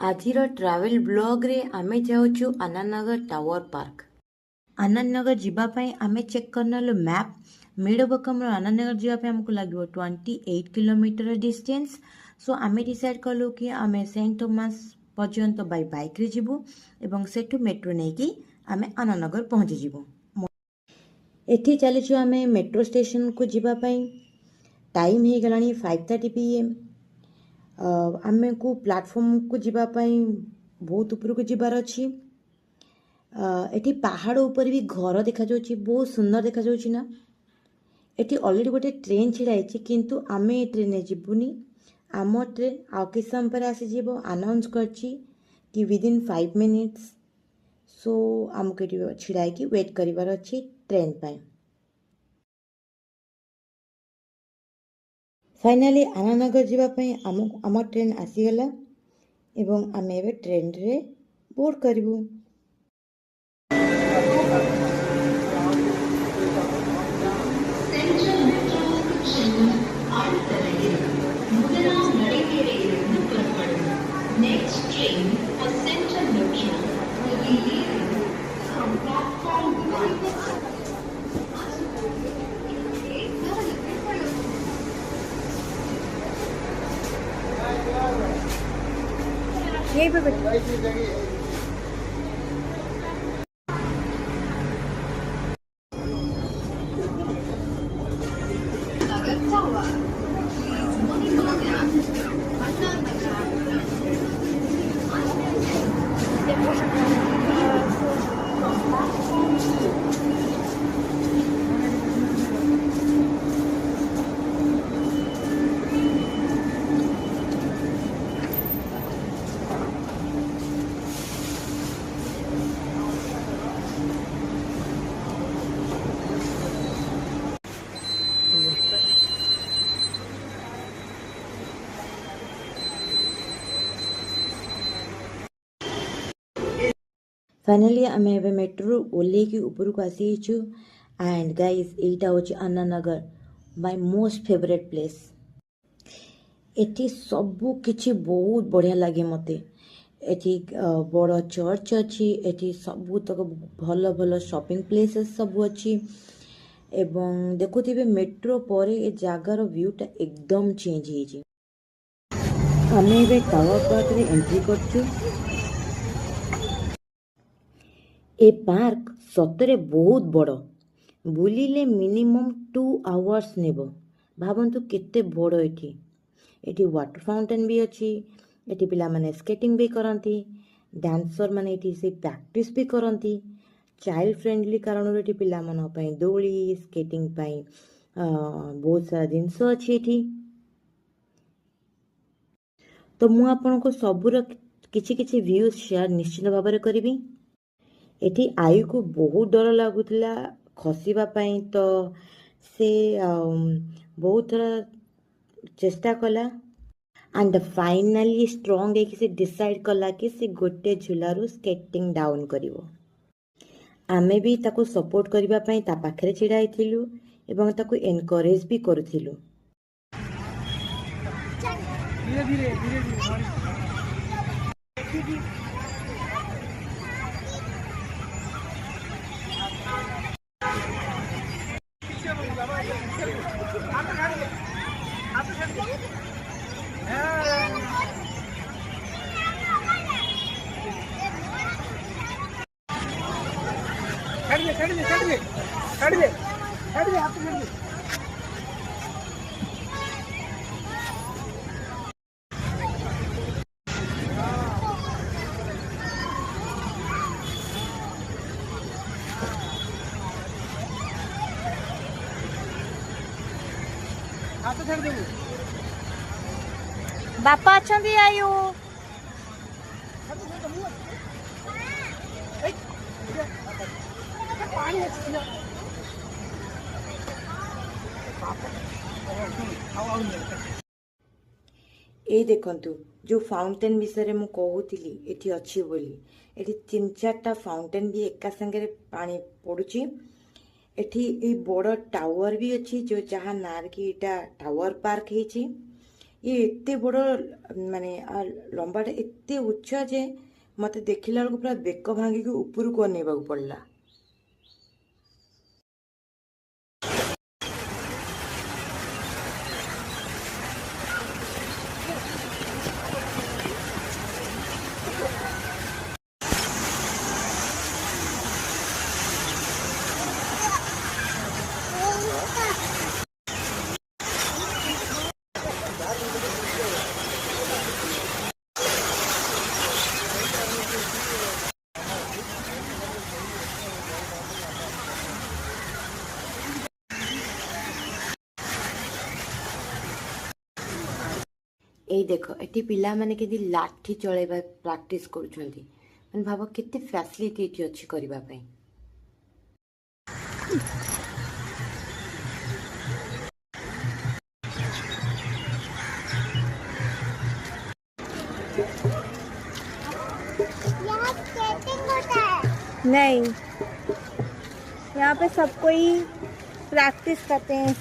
ଆଜିର ଟ୍ରାଭେଲ ବ୍ଲଗ୍ରେ ଆମେ ଯାଉଛୁ ଆନନ୍ଦନଗର ଟାୱାର ପାର୍କ। ଆନନ୍ଦନଗର ଯିବା ପାଇଁ ଆମେ ଚେକ୍ କରିନେଲୁ ମ୍ୟାପ୍। ମିଡ଼ବକମରୁ ଆନନ୍ଦନଗର ଯିବା ପାଇଁ ଆମକୁ ଲାଗିବ 28 କିଲୋମିଟର ଡିଷ୍ଟାନ୍ସ। ସୋ ଆମେ ଡିସାଇଡ୍ କଲୁ କି ଆମେ ସେଣ୍ଟ ଥୋମାସ ପର୍ଯ୍ୟନ୍ତ ବାଇକ୍ରେ ଯିବୁ ଏବଂ ସେଠୁ ମେଟ୍ରୋ ନେଇକି ଆମେ ଆନନ୍ଦନଗର ପହଞ୍ଚିଯିବୁ। ଏଠି ଚାଲିଛୁ ଆମେ ମେଟ୍ରୋ ଷ୍ଟେସନକୁ ଯିବା ପାଇଁ। ଟାଇମ୍ ହେଇଗଲାଣି 5:30 PM। ଆମକୁ ପ୍ଲାଟଫର୍ମକୁ ଯିବା ପାଇଁ ବହୁତ ଉପରକୁ ଯିବାର ଅଛି। ଏଠି ପାହାଡ଼ ଉପରେ ବି ଘର ଦେଖାଯାଉଛି, ବହୁତ ସୁନ୍ଦର ଦେଖାଯାଉଛି ନା। ଏଠି ଅଲରେଡ଼ି ଗୋଟେ ଟ୍ରେନ୍ ଛିଡ଼ା ହେଇଛି, କିନ୍ତୁ ଆମେ ଏ ଟ୍ରେନ୍ରେ ଯିବୁନି। ଆମ ଟ୍ରେନ୍ ଆଉ କିଛି ସମୟ ପରେ ଆସିଯିବ। ଆନାଉନ୍ସ କରିଛି କି ୱିଦିନ୍ 5 minutes। ସୋ ଆମକୁ ଏଠି ଛିଡ଼ା ହେଇକି ୱେଟ୍ କରିବାର ଅଛି ଟ୍ରେନ୍ ପାଇଁ। ଫାଇନାଲି ଆନନ୍ଦନଗର ଯିବା ପାଇଁ ଆମ ଟ୍ରେନ୍ ଆସିଗଲା ଏବଂ ଆମେ ଏବେ ଟ୍ରେନ୍ରେ ବୋର୍ଡ କରିବୁ। Next train for Central Metro will be leaving from platform 1. यही पे फाइनाली आमे एबे मेट्रो ओल्लेकी उपरକୁ ଆସିଛୁ। एंड गाइस एटा होची Anandnagar, my most favourite place. एठी सबु किछि बहुत बढ़िया लागे मते। एठी बड़ चर्च अछि, एठी सबु तक भल भल शॉपिंग प्लेसेस सबु अछि। एवं देखुथिबे मेट्रो परे ए जागार व्यूटा एकदम चेंज हेछि। आमे एबे टावर पार्क रे एंट्री करछु। ए पार्क सतरे बहुत बड़, बुलिले मिनिमम 2 hours नेब। भावन्तु केते बड़ एठी। एठी वाटर फाउंटेन भी अछि। एठी पिला माने स्केटिंग भी करंती, डांसर माने एठी से प्रैक्टिस भी करंती। चाइल्ड फ्रेंडली कारण एठी पिला मन पई दोली स्केटिंग पई बहुत सारा जिनस अछि एठी। तो मु आपन को सबुर किछि किछि व्यूज शेयर निश्चित भाବରେ କରିବି। एठी आयु को बहुत डर लागुला खसिबा पई, तो से बहुत थोड़ा चेष्टा कला एंड फाइनली स्ट्रांग है कि से डिसाइड कला कि से गोटे झुलारू स्केटिंग डाउन करिवो। आमे भी ताको सपोर्ट करिबा पई ता पाखरे छिड़ा आइथिलु एवं ताको एनकरेज भी करथिलु। धीरे धीरे धीरे धीरे बापा अछंती आयु ए देखंतु जो फाउंटेन विषय मु कहूली एठी अछि बोली। एठी 3-4टा फाउंटेन भी एका संगे पानी पड़ुची। एठी ए बड़ टावर भी अछि जो जहाँ नार की एटा टावर पार्क हेछि। ये एते बड़ माने लंबाटा एते उच्चा जे मते देखिला बेलକୁ पूरा बेक भांगिकी उपरକୁ अनेबाकू पड़ला। এই ଦେଖ ଏଠି ପିଲାମାନେ କେମିତି ଲାଠି ଚଳେଇବା ପ୍ରାକ୍ଟିସ୍ କରୁଛନ୍ତି। ମାନେ ଭାବ କେତେ ଫ୍ୟାସିଲିଟି ଏଠି ଅଛି କରିବା ପାଇଁ। यहाँ स्केटिंग होता है? नहीं, यहाँ पे सब कोई प्रैक्टिस करते हैं।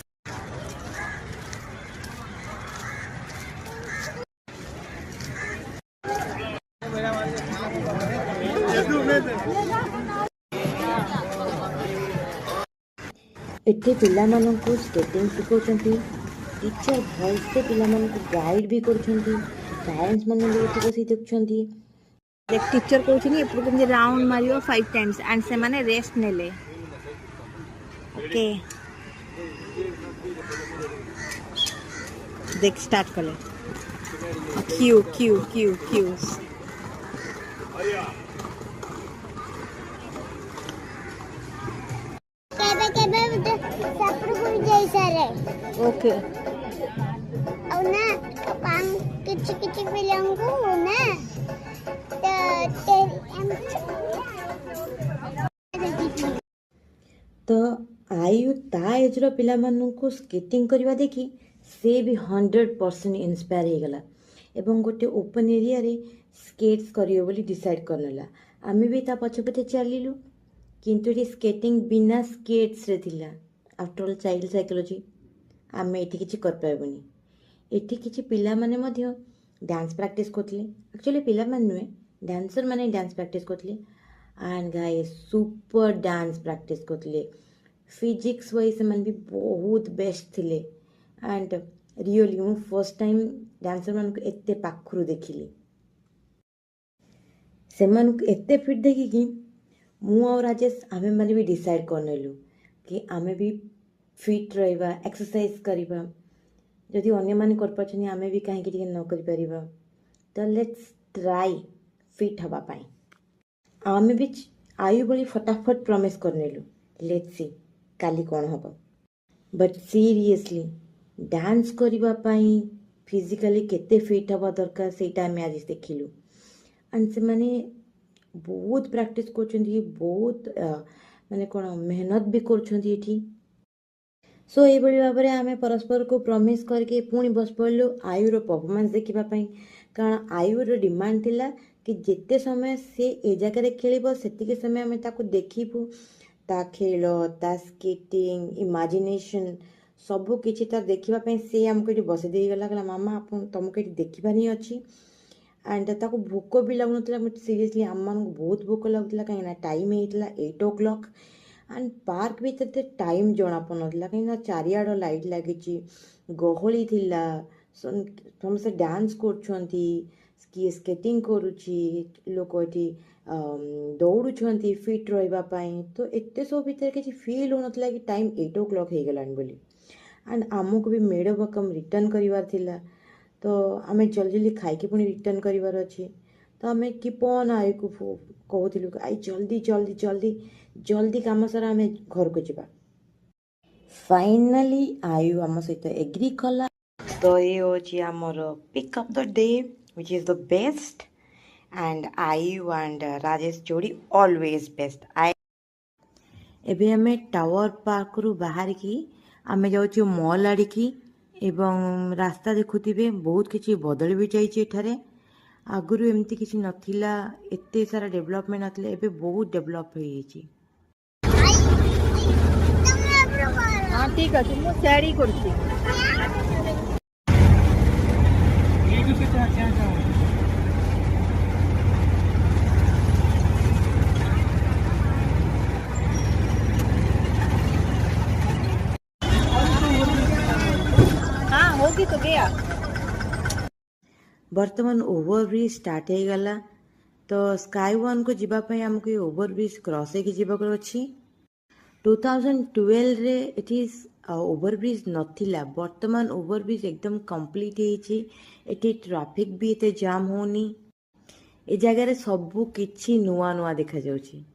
ଏଠି ପିଲାମାନଙ୍କୁ ସ୍କେଟିଂ ଶିଖାଉଛନ୍ତି। टीचर भलसे पिलाମାନଙ୍କୁ ଗାଇଡ୍ ବି କରୁଛନ୍ତି। ପ୍ୟାରେଣ୍ଟସ୍ ମାନେ ବି ଏଠି ବସି ଦେଖୁଛନ୍ତି। देख टीचर कहउछनी एपरु केमजे राउंड मारियो 5 टाइम्स एंड से माने रेस्ट नेले। ओके देख स्टार्ट कले। क्यू क्यू क्यू क्यू केबे केबे सफर गुरु जैसा रे। ओके औ ना पान किछि किछि पिलांगु ना तो आयु ता एजर पिलाମାନଙ୍କୁ ସ୍କେଟିଂ କରିବା ଦେଖି ସେ ବି 100% ଇନ୍ସପାୟାର ହେଇଗଲା ଏବଂ ଗୋଟେ ଓପନ୍ ଏରିଆରେ ସ୍କେଟ୍ସ କରିବ ବୋଲି ଡିସାଇଡ୍ କରିନେଲା। ଆମେ ବି ତା ପଛେ ପଛେ ଚାଲିଲୁ, କିନ୍ତୁ ଏଠି ସ୍କେଟିଂ ବିନା ସ୍କେଟ୍ସରେ ଥିଲା। ଆଫ୍ଟର ଅଲ୍ ଚାଇଲ୍ଡ ସାଇକୋଲୋଜି, ଆମେ ଏଠି କିଛି କରିପାରିବୁନି। ଏଠି କିଛି ପିଲାମାନେ ମଧ୍ୟ ଡ୍ୟାନ୍ସ ପ୍ରାକ୍ଟିସ୍ କରୁଥିଲେ। ଆକ୍ଚୁଆଲି ପିଲାମାନେ ନୁହେଁ, ଡ୍ୟାନ୍ସର ମାନେ ଡ୍ୟାନ୍ସ ପ୍ରାକ୍ଟିସ୍ କରୁଥିଲେ। And guys super dance practice କରୁଥିଲେ। फिजिक्स वाइज से भी बहुत बेस्ट थिले। एंड रियली मु फर्स्ट टाइम डांसर मान को एते पाखरु देखिली। से मान को एते फिट देखी कि मु और राजेश आमे माने भी डिसाइड करनेलु कि आमे भी फिट रहिबा, एक्सरसाइज करिबा। जदि अन्य माने कर पाछनी आमे भी काहे कि न करि परिबा। तो लेट्स ट्राई फिट हवा पाई। आमे भी आयु बड़ी फटाफट प्रॉमिस करनेलु, लेट्स सी काली कौन हम। बट सीरियसली डांस करबा पाई फिजिकली केते फिट हवा दरकार सेटा हमें आज देखिलु। एंड से माने बहुत प्रैक्टिस करछंती, बहुत माने कोन मेहनत भी करछंती एठी। सो ए बड़ी भाबरे आमे परस्पर को प्रॉमिस करके पुणी बस पड़लु आयुर परफॉर्मेंस देखिबा पाई। कारण आयुर डिमांड थिला कि जेते समय से ए जगह रे खेलिबो सेतिके समय हमें ताको देखिबु। ता खेल, ता स्केटिंग, इमाजिनेशन सबू किछि ता देखिबा पे से हमको ये बसे दे गला गला मामा आपन तुमको ये देखिबा नहीं अछि। एंड ताको भूख भी लागुनतला। बट सीरियसली आम मान बहुत भूख लागुतला कहीं टाइम हेतला 8 o'clock। एंड पार्क भी तते टाइम जणा पनतला कहीं चारियाड लाइट लागिछि, गहली थिला, समसे डांस करछंती, स्केटिंग करुछि, लोक एठी दौड़ुछंती फिट रहिबा पाई। तो एते सब भीतर किछि फील होनतला कि टाइम 8 o'clock हे गलान बोली। एंड आमको भी मेड बकम रिटर्न करिवार थिला। तो आमे जल्दी जल्दी खाइके पुणी रिटर्न करिवार अछि। तो आमे किपन आय को कहूथिलु आई जल्दी जल्दी जल्दी जल्दी काम सारा आमे घर को जिबा। फाइनली आयु आम सहित एग्री कला। तो ये होची हमर pick up the day which is the best. And Ayu and Rajesh जोड़ी ऑलवेज बेस्ट। एबे हमें टावर पार्क रु बाहर की आमे जाउछु मॉल आड़ी की। एवं रास्ता देखुथिबे बहुत किछि बदल भी जाइछि एठारे। आगुरु एमती किछि नथिला, एते सारा डेवलपमेंट नथिला, एबे बहुत डेवलप हो जाइछि। हाँ ठीक अछि, मु शेयर ही करछि। हाँ होगी तो गया बर्तमान ओवरब्रिज स्टार्ट हो गला तो स्काई वन को जीवा पे हमको ये ओवरब्रिज क्रॉस होके जीवाको अछि 2012 रे एठी ओवरब्रिज नथिला बर्तमान ओवरब्रिज एकदम कंप्लीट हेछि एठी ट्रैफिक भी एते जाम होनी ए जगह रे सबु किछि नुआ नुआ देखा जाउछि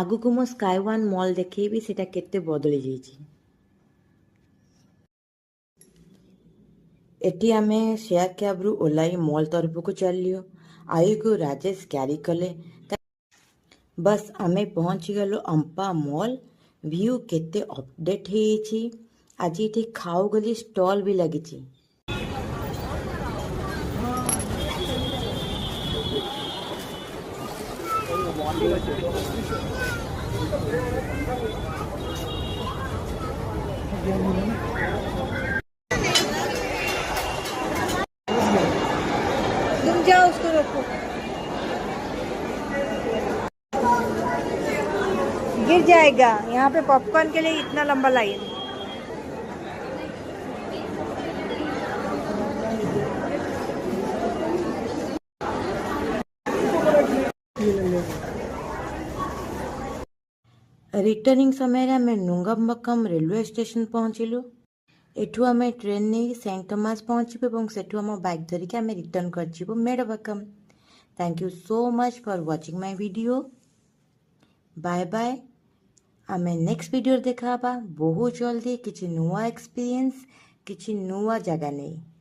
आगु को मो स्काई वन मॉल देखैबी सेटा केते बदली जाइछि एटी आमे शेयर कैब रु ओलाई मॉल तरफ को चलियो आई को राजेश कैरी कले बस आमे पहुंच गलो अंपा मॉल व्यू केते अपडेट हेछि आज एठी खाओ गली स्टॉल भी लगिछि तुम जाओ उसको रोको गिर जाएगा यहाँ पे पॉपकॉर्न के लिए इतना लंबा लाइन रिटर्निंग समय आम नुंगम्बकम रेलवे स्टेशन पहुँचलु एठू आम ट्रेन नहीं सेंट थॉमस पहुँचबू और सेठू आम बाइक धरिकी आम रिटर्न कर मेडबकम thank you so much for watching my video bye bye आम नेक्स्ट वीडियो देखा बहुत जल्दी किसी नुआ एक्सपीरियंस किसी नुआ जगह नहीं।